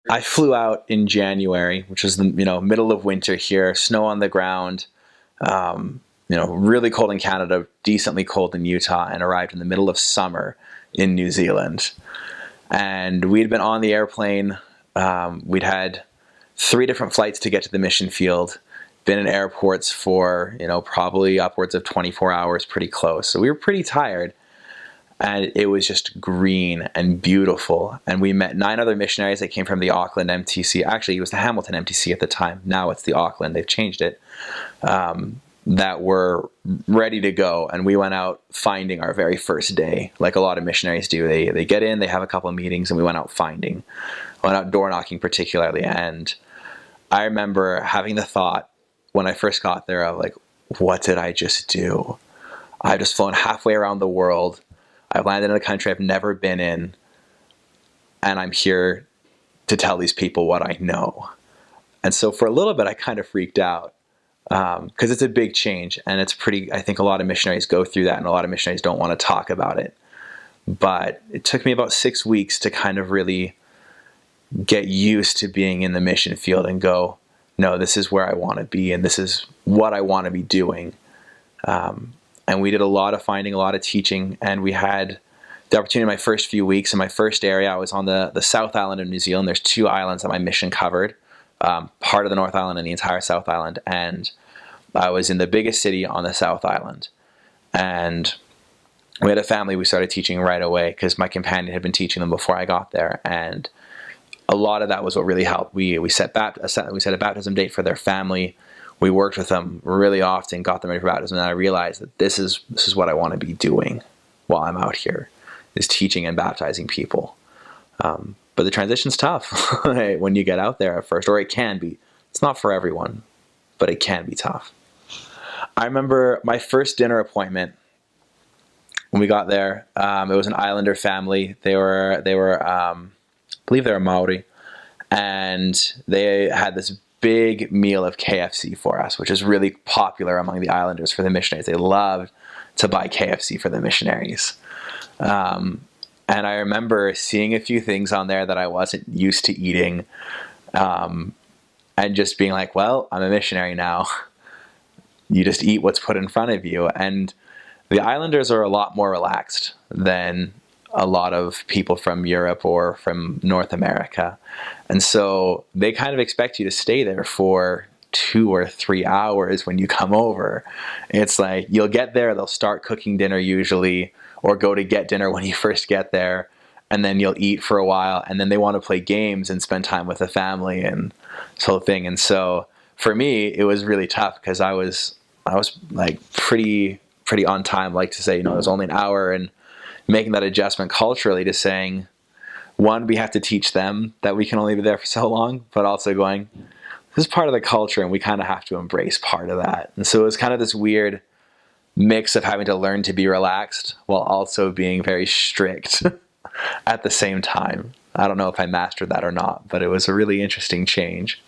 I flew out in January, which was the middle of winter here, snow on the ground, really cold in Canada, decently cold in Utah, and arrived in the middle of summer in New Zealand. And we'd been on the airplane. We'd had 3 different flights to get to the mission field, been in airports for, probably upwards of 24 hours, pretty close. So we were pretty tired. And it was just green and beautiful. And we met 9 other missionaries that came from the Auckland MTC. Actually, it was the Hamilton MTC at the time. Now it's the Auckland. They've changed it. That were ready to go. And we went out finding our very first day, like a lot of missionaries do. They get in, they have a couple of meetings, and we went out finding. Went out door knocking particularly. And I remember having the thought when I first got there of like, what did I just do? I've just flown halfway around the world. I've landed in a country I've never been in, and I'm here to tell these people what I know. And so for a little bit, I kind of freaked out because it's a big change, and it's pretty, I think a lot of missionaries go through that, and a lot of missionaries don't want to talk about it. But it took me about 6 weeks to kind of really get used to being in the mission field and go, no, this is where I want to be, and this is what I want to be doing. And we did a lot of finding, a lot of teaching, and we had the opportunity in my first few weeks. In my first area, I was on the South Island of New Zealand. There's 2 islands that my mission covered, part of the North Island and the entire South Island. And I was in the biggest city on the South Island. And we had a family we started teaching right away because my companion had been teaching them before I got there. And a lot of that was what really helped. We set a baptism date for their family. We worked with them really often, got them ready for baptism, and I realized that this is what I want to be doing while I'm out here, is teaching and baptizing people. But the transition's tough when you get out there at first, or it can be. It's not for everyone, but it can be tough. I remember my first dinner appointment when we got there. It was an Islander family. They were I believe they were Maori, and they had this big meal of KFC for us, which is really popular among the Islanders for the missionaries. They loved to buy KFC for the missionaries. And I remember seeing a few things on there that I wasn't used to eating, and just being like, well, I'm a missionary now. You just eat what's put in front of you. And the Islanders are a lot more relaxed than a lot of people from Europe or from North America. And so they kind of expect you to stay there for 2 or 3 hours when you come over. It's like you'll get there, they'll start cooking dinner usually, or go to get dinner when you first get there, and then you'll eat for a while, and then they want to play games and spend time with the family and this whole thing. And so for me, it was really tough because I was like pretty on time, like to say, it was only an hour, and making that adjustment culturally to saying, one, we have to teach them that we can only be there for so long, but also going, this is part of the culture and we kind of have to embrace part of that. And so it was kind of this weird mix of having to learn to be relaxed while also being very strict at the same time. I don't know if I mastered that or not, but it was a really interesting change.